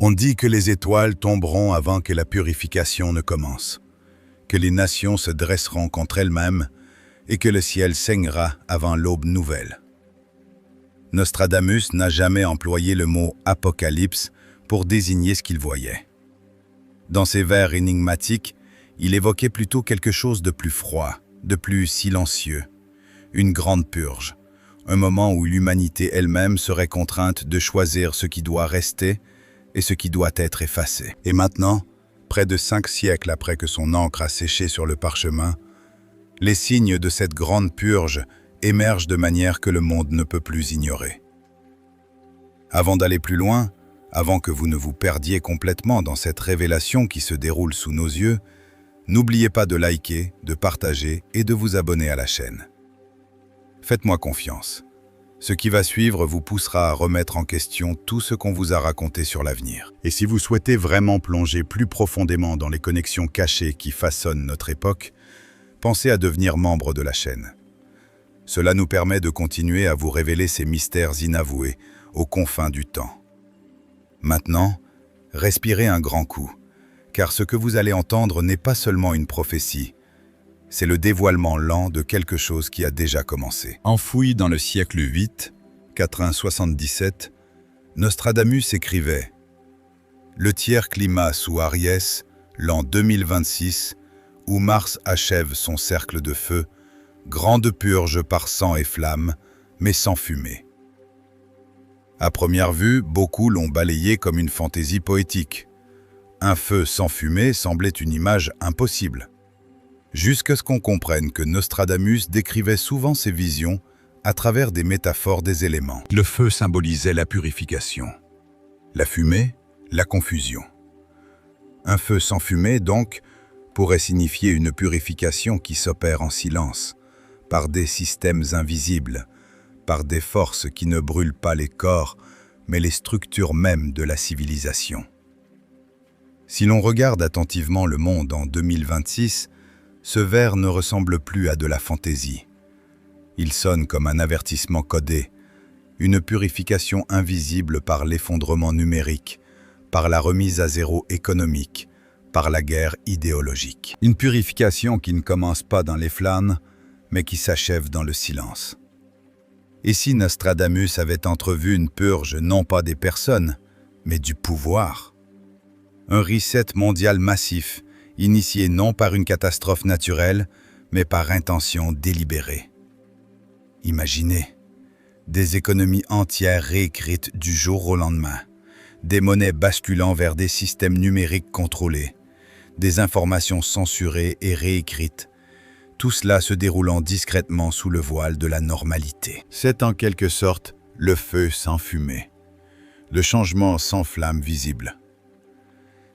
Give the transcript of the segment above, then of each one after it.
On dit que les étoiles tomberont avant que la purification ne commence, que les nations se dresseront contre elles-mêmes et que le ciel saignera avant l'aube nouvelle. Nostradamus n'a jamais employé le mot « apocalypse » pour désigner ce qu'il voyait. Dans ses vers énigmatiques, il évoquait plutôt quelque chose de plus froid, de plus silencieux, une grande purge, un moment où l'humanité elle-même serait contrainte de choisir ce qui doit rester et ce qui doit être effacé. Et maintenant, près de 5 siècles après que son encre a séché sur le parchemin, les signes de cette grande purge émergent de manière que le monde ne peut plus ignorer. Avant d'aller plus loin, avant que vous ne vous perdiez complètement dans cette révélation qui se déroule sous nos yeux, n'oubliez pas de liker, de partager et de vous abonner à la chaîne. Faites-moi confiance. Ce qui va suivre vous poussera à remettre en question tout ce qu'on vous a raconté sur l'avenir. Et si vous souhaitez vraiment plonger plus profondément dans les connexions cachées qui façonnent notre époque, pensez à devenir membre de la chaîne. Cela nous permet de continuer à vous révéler ces mystères inavoués aux confins du temps. Maintenant, respirez un grand coup, car ce que vous allez entendre n'est pas seulement une prophétie, c'est le dévoilement lent de quelque chose qui a déjà commencé. Enfoui dans le siècle 8, 477, Nostradamus écrivait « Le tiers climat sous Aries, l'an 2026, où Mars achève son cercle de feu, grande purge par sang et flamme, mais sans fumée. » À première vue, beaucoup l'ont balayé comme une fantaisie poétique. Un feu sans fumée semblait une image impossible. Jusqu'à ce qu'on comprenne que Nostradamus décrivait souvent ses visions à travers des métaphores des éléments. Le feu symbolisait la purification. La fumée, la confusion. Un feu sans fumée, donc, pourrait signifier une purification qui s'opère en silence, par des systèmes invisibles, par des forces qui ne brûlent pas les corps, mais les structures mêmes de la civilisation. Si l'on regarde attentivement le monde en 2026, ce vers ne ressemble plus à de la fantaisie. Il sonne comme un avertissement codé, une purification invisible par l'effondrement numérique, par la remise à zéro économique, par la guerre idéologique. Une purification qui ne commence pas dans les flânes, mais qui s'achève dans le silence. Et si Nostradamus avait entrevu une purge non pas des personnes, mais du pouvoir? Un reset mondial massif, initié non par une catastrophe naturelle, mais par intention délibérée. Imaginez, des économies entières réécrites du jour au lendemain, des monnaies basculant vers des systèmes numériques contrôlés, des informations censurées et réécrites, tout cela se déroulant discrètement sous le voile de la normalité. C'est en quelque sorte le feu sans fumée, le changement sans flamme visible.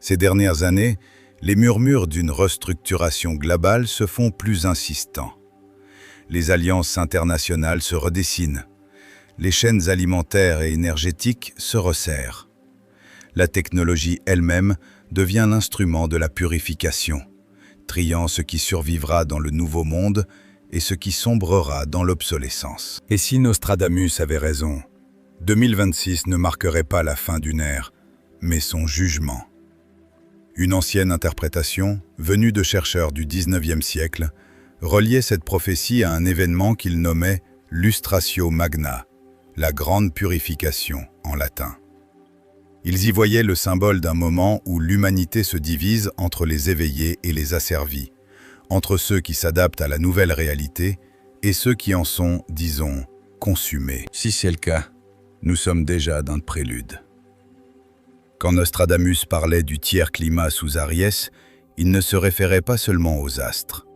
Ces dernières années, les murmures d'une restructuration globale se font plus insistants. Les alliances internationales se redessinent. Les chaînes alimentaires et énergétiques se resserrent. La technologie elle-même devient l'instrument de la purification, triant ce qui survivra dans le nouveau monde et ce qui sombrera dans l'obsolescence. Et si Nostradamus avait raison, 2026 ne marquerait pas la fin d'une ère, mais son jugement. Une ancienne interprétation, venue de chercheurs du XIXe siècle, reliait cette prophétie à un événement qu'ils nommaient lustratio magna, la grande purification en latin. Ils y voyaient le symbole d'un moment où l'humanité se divise entre les éveillés et les asservis, entre ceux qui s'adaptent à la nouvelle réalité et ceux qui en sont, disons, consumés. Si c'est le cas, nous sommes déjà dans le prélude. Quand Nostradamus parlait du tiers climat sous Aries, il ne se référait pas seulement aux astres.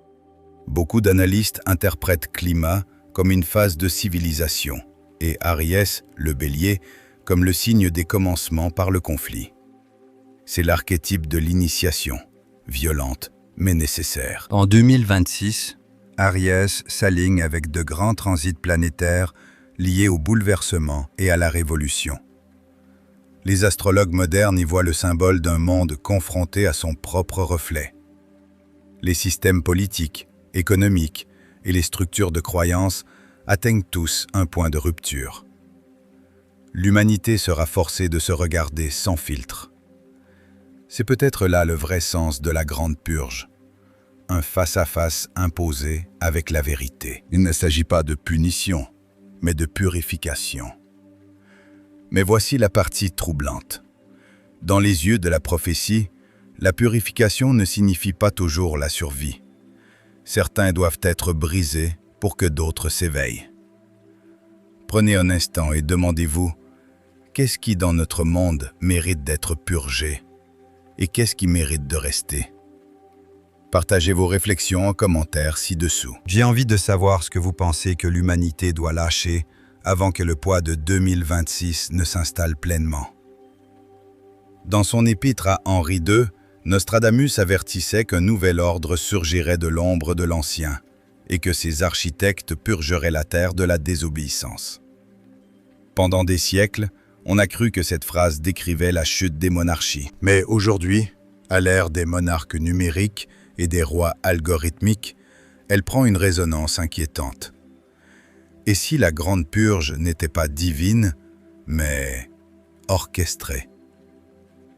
Beaucoup d'analystes interprètent climat comme une phase de civilisation et Aries, le bélier, comme le signe des commencements par le conflit. C'est l'archétype de l'initiation, violente mais nécessaire. En 2026, Aries s'aligne avec de grands transits planétaires liés au bouleversement et à la révolution. Les astrologues modernes y voient le symbole d'un monde confronté à son propre reflet. Les systèmes politiques, économiques et les structures de croyance atteignent tous un point de rupture. L'humanité sera forcée de se regarder sans filtre, C'est peut-être là le vrai sens de la Grande Purge. Un face-à-face imposé avec la vérité. Il ne s'agit pas de punition, mais de purification. Mais voici la partie troublante. Dans les yeux de la prophétie, la purification ne signifie pas toujours la survie. Certains doivent être brisés pour que d'autres s'éveillent. Prenez un instant et demandez-vous, qu'est-ce qui dans notre monde mérite d'être purgé et qu'est-ce qui mérite de rester? Partagez vos réflexions en commentaire ci-dessous. J'ai envie de savoir ce que vous pensez que l'humanité doit lâcher avant que le poids de 2026 ne s'installe pleinement. Dans son épître à Henri II, Nostradamus avertissait qu'un nouvel ordre surgirait de l'ombre de l'ancien et que ses architectes purgeraient la terre de la désobéissance. Pendant des siècles, on a cru que cette phrase décrivait la chute des monarchies. Mais aujourd'hui, à l'ère des monarques numériques et des rois algorithmiques, elle prend une résonance inquiétante. Et si la Grande Purge n'était pas divine, mais orchestrée?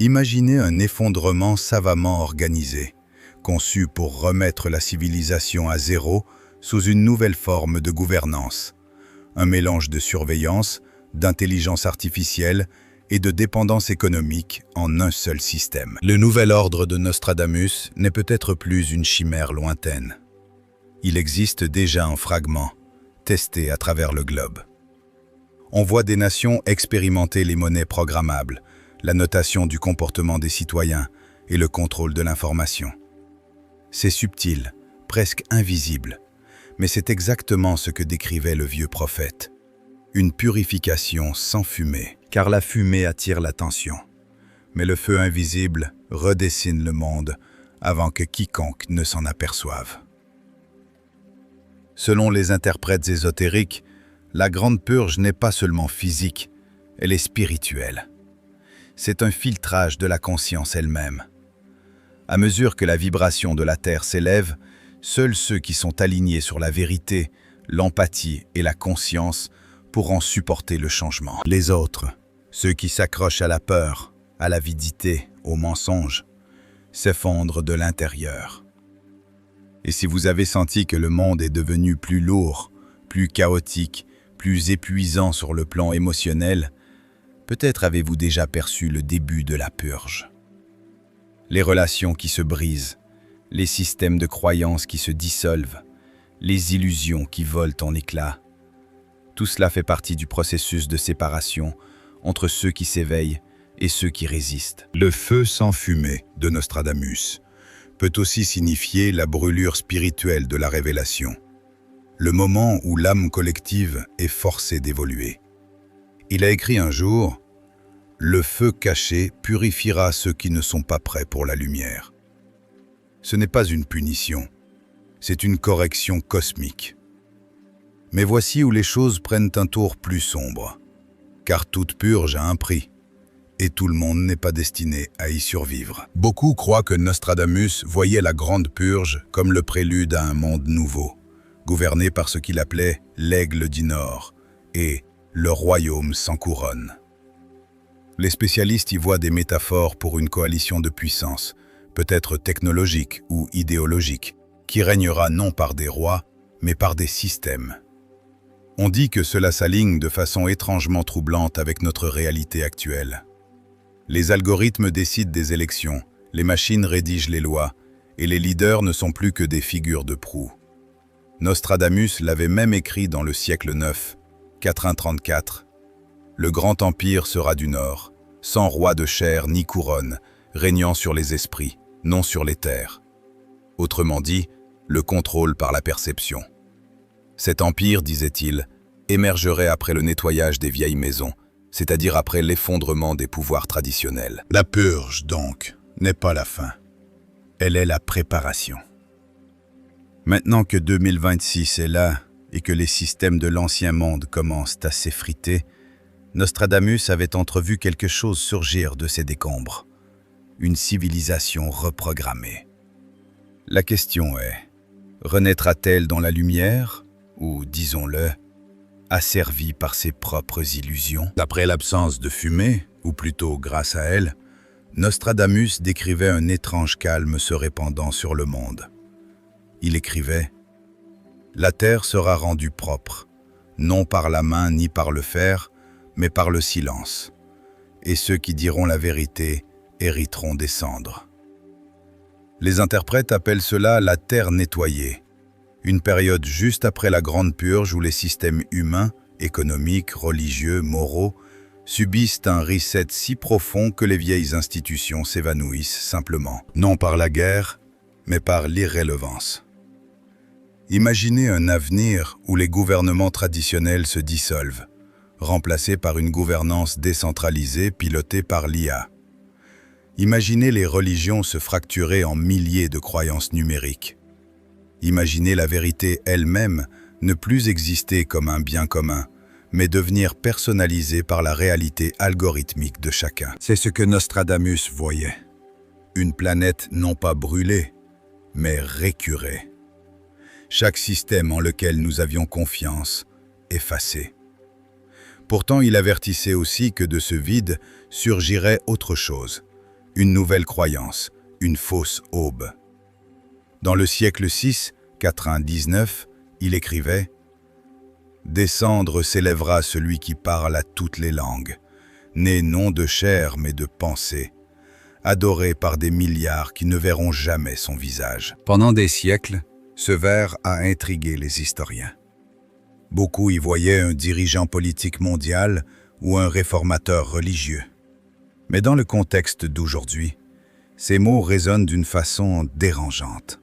Imaginez un effondrement savamment organisé, conçu pour remettre la civilisation à zéro sous une nouvelle forme de gouvernance, un mélange de surveillance, d'intelligence artificielle et de dépendance économique en un seul système. Le nouvel ordre de Nostradamus n'est peut-être plus une chimère lointaine. Il existe déjà en fragments, testés à travers le globe. On voit des nations expérimenter les monnaies programmables, la notation du comportement des citoyens et le contrôle de l'information. C'est subtil, presque invisible, mais c'est exactement ce que décrivait le vieux prophète. Une purification sans fumée, car la fumée attire l'attention. Mais le feu invisible redessine le monde avant que quiconque ne s'en aperçoive. Selon les interprètes ésotériques, la Grande Purge n'est pas seulement physique, elle est spirituelle. C'est un filtrage de la conscience elle-même. À mesure que la vibration de la Terre s'élève, seuls ceux qui sont alignés sur la vérité, l'empathie et la conscience pourront supporter le changement. Les autres, ceux qui s'accrochent à la peur, à l'avidité, au mensonge, s'effondrent de l'intérieur. Et si vous avez senti que le monde est devenu plus lourd, plus chaotique, plus épuisant sur le plan émotionnel, peut-être avez-vous déjà perçu le début de la purge. Les relations qui se brisent, les systèmes de croyances qui se dissolvent, les illusions qui volent en éclats. Tout cela fait partie du processus de séparation entre ceux qui s'éveillent et ceux qui résistent. Le feu sans fumée de Nostradamus peut aussi signifier la brûlure spirituelle de la révélation, le moment où l'âme collective est forcée d'évoluer. Il a écrit un jour « Le feu caché purifiera ceux qui ne sont pas prêts pour la lumière ». Ce n'est pas une punition, c'est une correction cosmique. Mais voici où les choses prennent un tour plus sombre, car toute purge a un prix, et tout le monde n'est pas destiné à y survivre. Beaucoup croient que Nostradamus voyait la Grande Purge comme le prélude à un monde nouveau, gouverné par ce qu'il appelait l'Aigle du Nord et le royaume sans couronne. Les spécialistes y voient des métaphores pour une coalition de puissance, peut-être technologique ou idéologique, qui régnera non par des rois, mais par des systèmes. On dit que cela s'aligne de façon étrangement troublante avec notre réalité actuelle. Les algorithmes décident des élections, les machines rédigent les lois, et les leaders ne sont plus que des figures de proue. Nostradamus l'avait même écrit dans le siècle IX, 434. Le grand empire sera du Nord, sans roi de chair ni couronne, régnant sur les esprits, non sur les terres. Autrement dit, le contrôle par la perception. Cet empire, disait-il, émergerait après le nettoyage des vieilles maisons, c'est-à-dire après l'effondrement des pouvoirs traditionnels. La purge, donc, n'est pas la fin. Elle est la préparation. Maintenant que 2026 est là et que les systèmes de l'ancien monde commencent à s'effriter, Nostradamus avait entrevu quelque chose surgir de ces décombres. Une civilisation reprogrammée. La question est, renaîtra-t-elle dans la lumière ou, disons-le, asservie par ses propres illusions? D'après l'absence de fumée, ou plutôt grâce à elle, Nostradamus décrivait un étrange calme se répandant sur le monde. Il écrivait « La terre sera rendue propre, non par la main ni par le fer, mais par le silence. Et ceux qui diront la vérité hériteront des cendres. » Les interprètes appellent cela la terre nettoyée, une période juste après la Grande Purge où les systèmes humains, économiques, religieux, moraux, subissent un reset si profond que les vieilles institutions s'évanouissent simplement, non par la guerre, mais par l'irrélevance. Imaginez un avenir où les gouvernements traditionnels se dissolvent, remplacés par une gouvernance décentralisée pilotée par l'IA. Imaginez les religions se fracturer en milliers de croyances numériques. Imaginez la vérité elle-même ne plus exister comme un bien commun, mais devenir personnalisée par la réalité algorithmique de chacun. C'est ce que Nostradamus voyait. Une planète non pas brûlée, mais récurée. Chaque système en lequel nous avions confiance, effacé. Pourtant, il avertissait aussi que de ce vide surgirait autre chose, une nouvelle croyance, une fausse aube. Dans le siècle VI, 99, il écrivait « Des cendres s'élèvera celui qui parle à toutes les langues, né non de chair mais de pensée, adoré par des milliards qui ne verront jamais son visage. » Pendant des siècles, ce vers a intrigué les historiens. Beaucoup y voyaient un dirigeant politique mondial ou un réformateur religieux. Mais dans le contexte d'aujourd'hui, ces mots résonnent d'une façon dérangeante.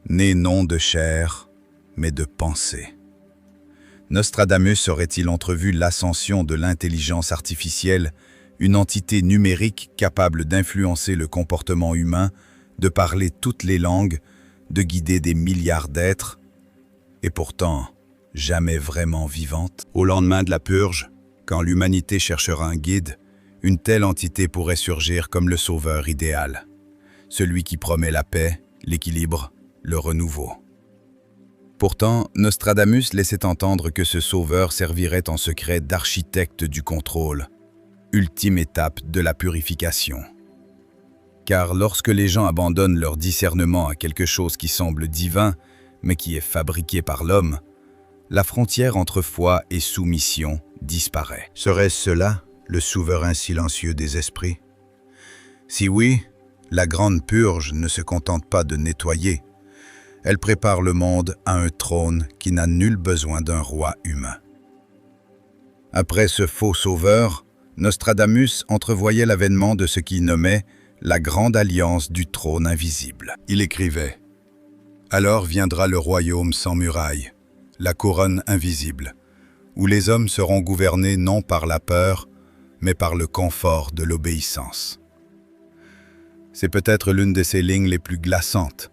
Né non de chair, mais de pensée. Nostradamus aurait-il entrevu l'ascension de l'intelligence artificielle, une entité numérique capable d'influencer le comportement humain, de parler toutes les langues, de guider des milliards d'êtres, et pourtant jamais vraiment vivante? Au lendemain de la purge, quand l'humanité cherchera un guide, une telle entité pourrait surgir comme le sauveur idéal, celui qui promet la paix, l'équilibre, le renouveau. Pourtant, Nostradamus laissait entendre que ce sauveur servirait en secret d'architecte du contrôle, ultime étape de la purification. Car lorsque les gens abandonnent leur discernement à quelque chose qui semble divin, mais qui est fabriqué par l'homme, la frontière entre foi et soumission disparaît. Serait-ce cela, le souverain silencieux des esprits? Si oui, la grande purge ne se contente pas de nettoyer. Elle prépare le monde à un trône qui n'a nul besoin d'un roi humain. Après ce faux sauveur, Nostradamus entrevoyait l'avènement de ce qu'il nommait la grande alliance du trône invisible. Il écrivait « Alors viendra le royaume sans muraille, la couronne invisible, où les hommes seront gouvernés non par la peur, mais par le confort de l'obéissance. » C'est peut-être l'une de ces lignes les plus glaçantes.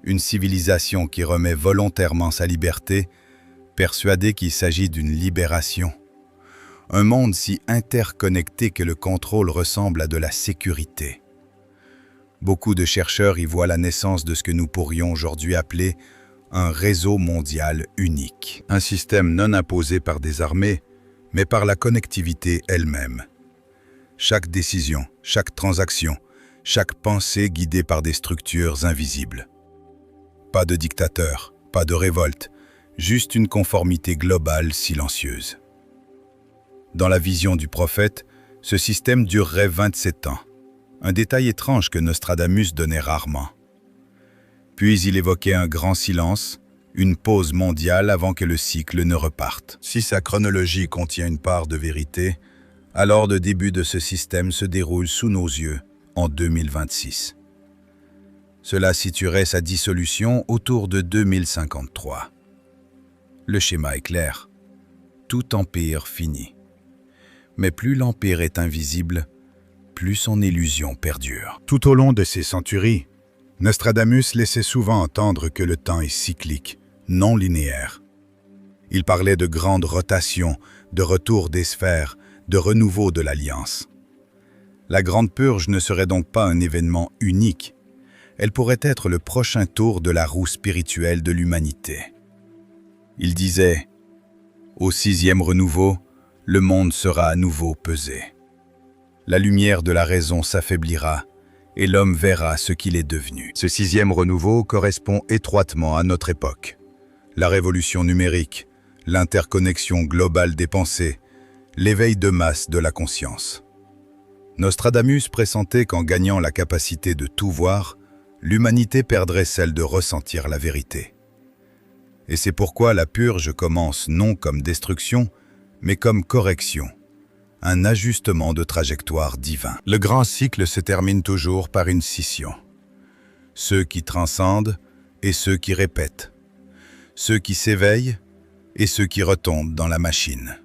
Une civilisation qui remet volontairement sa liberté, persuadée qu'il s'agit d'une libération. Un monde si interconnecté que le contrôle ressemble à de la sécurité. Beaucoup de chercheurs y voient la naissance de ce que nous pourrions aujourd'hui appeler un réseau mondial unique. Un système non imposé par des armées, mais par la connectivité elle-même. Chaque décision, chaque transaction, chaque pensée guidée par des structures invisibles. Pas de dictateur, pas de révolte, juste une conformité globale silencieuse. Dans la vision du prophète, ce système durerait 27 ans, un détail étrange que Nostradamus donnait rarement. Puis il évoquait un grand silence, une pause mondiale avant que le cycle ne reparte. Si sa chronologie contient une part de vérité, alors le début de ce système se déroule sous nos yeux en 2026. Cela situerait sa dissolution autour de 2053. Le schéma est clair. Tout empire finit. Mais plus l'empire est invisible, plus son illusion perdure. Tout au long de ses centuries, Nostradamus laissait souvent entendre que le temps est cyclique, non linéaire. Il parlait de grandes rotations, de retour des sphères, de renouveau de l'Alliance. La Grande Purge ne serait donc pas un événement unique. Elle pourrait être le prochain tour de la roue spirituelle de l'humanité. Il disait « Au 6e renouveau, le monde sera à nouveau pesé. » la lumière de la raison s'affaiblira et l'homme verra ce qu'il est devenu. Ce sixième renouveau correspond étroitement à notre époque. La révolution numérique, l'interconnexion globale des pensées, l'éveil de masse de la conscience. Nostradamus pressentait qu'en gagnant la capacité de tout voir, l'humanité perdrait celle de ressentir la vérité. Et c'est pourquoi la purge commence non comme destruction, mais comme correction, un ajustement de trajectoire divin. Le grand cycle se termine toujours par une scission. Ceux qui transcendent et ceux qui répètent. Ceux qui s'éveillent et ceux qui retombent dans la machine.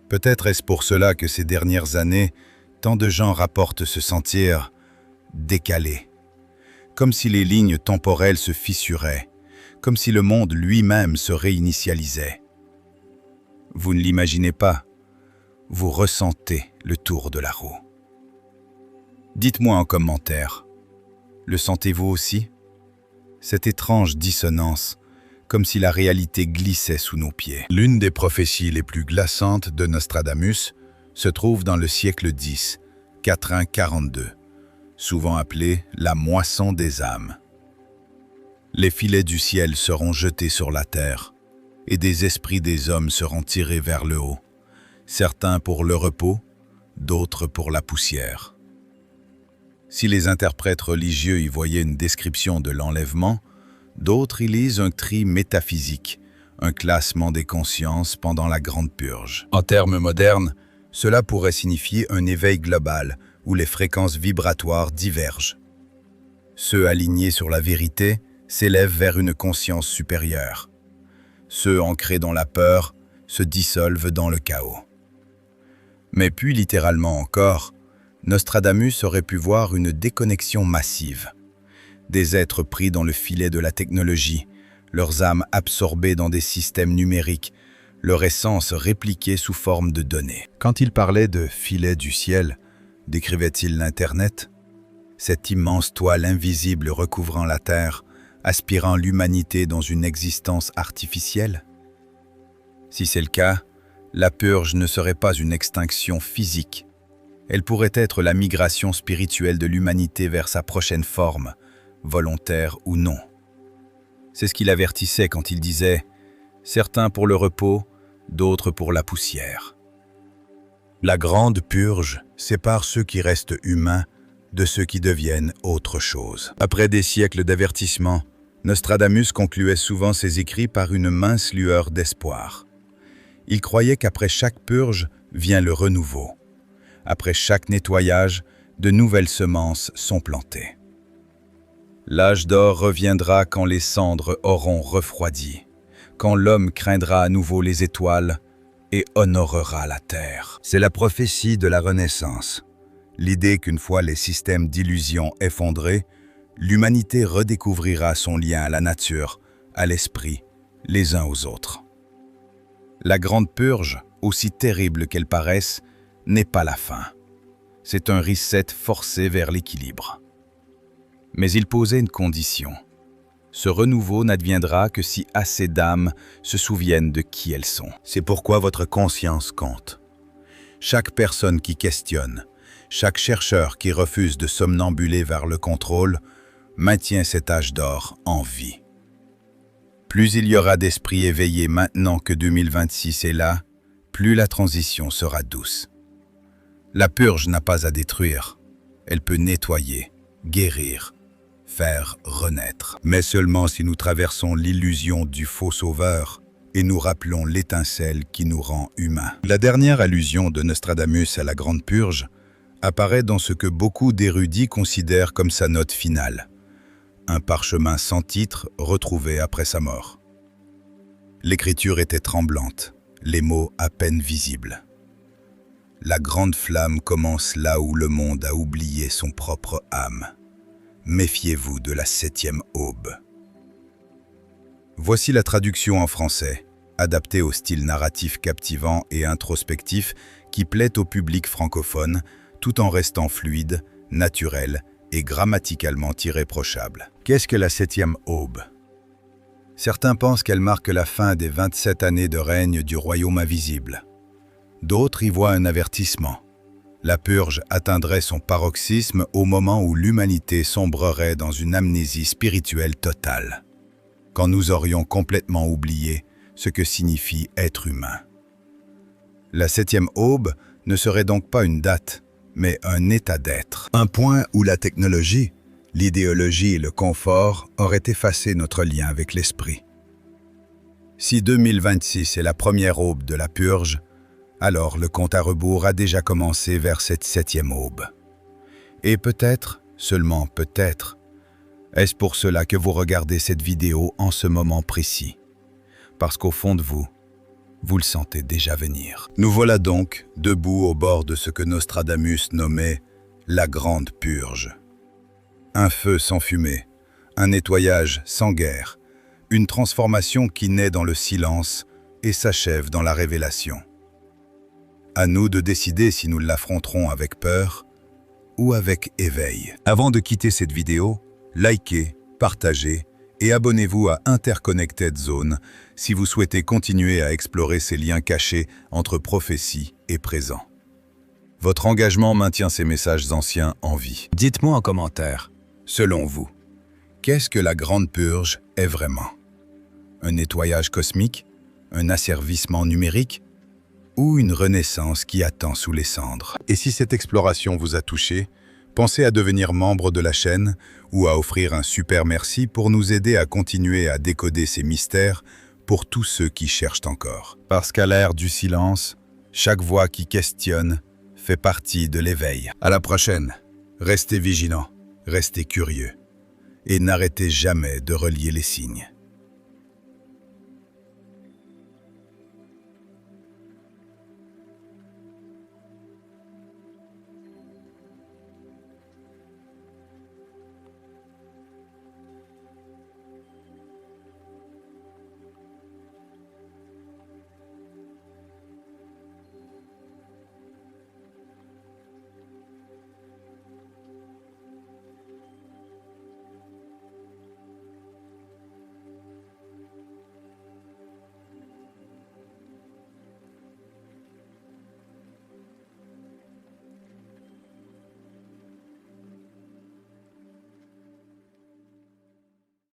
Peut-être est-ce pour cela que ces dernières années, tant de gens rapportent se sentir décalés, comme si les lignes temporelles se fissuraient, comme si le monde lui-même se réinitialisait. Vous ne l'imaginez pas, vous ressentez le tour de la roue. Dites-moi en commentaire, le sentez-vous aussi? Cette étrange dissonance, comme si la réalité glissait sous nos pieds. L'une des prophéties les plus glaçantes de Nostradamus se trouve dans le siècle X, 442, souvent appelée la moisson des âmes. Les filets du ciel seront jetés sur la terre, et des esprits des hommes seront tirés vers le haut, certains pour le repos, d'autres pour la poussière. Si les interprètes religieux y voyaient une description de l'enlèvement, d'autres y lisent un tri métaphysique, un classement des consciences pendant la Grande Purge. En termes modernes, cela pourrait signifier un éveil global où les fréquences vibratoires divergent. Ceux alignés sur la vérité s'élèvent vers une conscience supérieure. Ceux ancrés dans la peur se dissolvent dans le chaos. Mais puis littéralement encore, Nostradamus aurait pu voir une déconnexion massive. Des êtres pris dans le filet de la technologie, leurs âmes absorbées dans des systèmes numériques, leur essence répliquée sous forme de données. Quand il parlait de « filet du ciel », décrivait-il l'Internet? Cette immense toile invisible recouvrant la Terre, aspirant l'humanité dans une existence artificielle? Si c'est le cas, la purge ne serait pas une extinction physique. Elle pourrait être la migration spirituelle de l'humanité vers sa prochaine forme, volontaire ou non. C'est ce qu'il avertissait quand il disait « certains pour le repos, d'autres pour la poussière ». La grande purge sépare ceux qui restent humains de ceux qui deviennent autre chose. Après des siècles d'avertissements, Nostradamus concluait souvent ses écrits par une mince lueur d'espoir. Il croyait qu'après chaque purge vient le renouveau. Après chaque nettoyage, de nouvelles semences sont plantées. L'âge d'or reviendra quand les cendres auront refroidi, quand l'homme craindra à nouveau les étoiles et honorera la terre. C'est la prophétie de la Renaissance. L'idée qu'une fois les systèmes d'illusion effondrés, l'humanité redécouvrira son lien à la nature, à l'esprit, les uns aux autres. La grande purge, aussi terrible qu'elle paraisse, n'est pas la fin. C'est un reset forcé vers l'équilibre. Mais il posait une condition. Ce renouveau n'adviendra que si assez d'âmes se souviennent de qui elles sont. C'est pourquoi votre conscience compte. Chaque personne qui questionne, chaque chercheur qui refuse de somnambuler vers le contrôle, maintient cet âge d'or en vie. Plus il y aura d'esprits éveillés maintenant que 2026 est là, plus la transition sera douce. La purge n'a pas à détruire, elle peut nettoyer, guérir, faire renaître. Mais seulement si nous traversons l'illusion du faux sauveur et nous rappelons l'étincelle qui nous rend humains. La dernière allusion de Nostradamus à la Grande Purge apparaît dans ce que beaucoup d'érudits considèrent comme sa note finale, un parchemin sans titre retrouvé après sa mort. L'écriture était tremblante, les mots à peine visibles. La grande flamme commence là où le monde a oublié son propre âme. Méfiez-vous de la 7e aube. Voici la traduction en français, adaptée au style narratif captivant et introspectif qui plaît au public francophone, tout en restant fluide, naturel et grammaticalement irréprochable. Qu'est-ce que la 7e aube? Certains pensent qu'elle marque la fin des 27 années de règne du royaume invisible. D'autres y voient un avertissement. La purge atteindrait son paroxysme au moment où l'humanité sombrerait dans une amnésie spirituelle totale, quand nous aurions complètement oublié ce que signifie être humain. La 7e aube ne serait donc pas une date, mais un état d'être. Un point où la technologie, l'idéologie et le confort auraient effacé notre lien avec l'esprit. Si 2026 est la première aube de la purge, alors le compte à rebours a déjà commencé vers cette 7e aube. Et peut-être, seulement peut-être, est-ce pour cela que vous regardez cette vidéo en ce moment précis? Parce qu'au fond de vous, vous le sentez déjà venir. Nous voilà donc debout au bord de ce que Nostradamus nommait la Grande Purge. Un feu sans fumée, un nettoyage sans guerre, une transformation qui naît dans le silence et s'achève dans la révélation. À nous de décider si nous l'affronterons avec peur ou avec éveil. Avant de quitter cette vidéo, likez, partagez et abonnez-vous à Interconnected Zone si vous souhaitez continuer à explorer ces liens cachés entre prophétie et présent. Votre engagement maintient ces messages anciens en vie. Dites-moi en commentaire, selon vous, qu'est-ce que la Grande Purge est vraiment? Un nettoyage cosmique? Un asservissement numérique? Ou une renaissance qui attend sous les cendres? Et si cette exploration vous a touché, pensez à devenir membre de la chaîne ou à offrir un super merci pour nous aider à continuer à décoder ces mystères pour tous ceux qui cherchent encore. Parce qu'à l'ère du silence, chaque voix qui questionne fait partie de l'éveil. À la prochaine, restez vigilants, restez curieux et n'arrêtez jamais de relier les signes.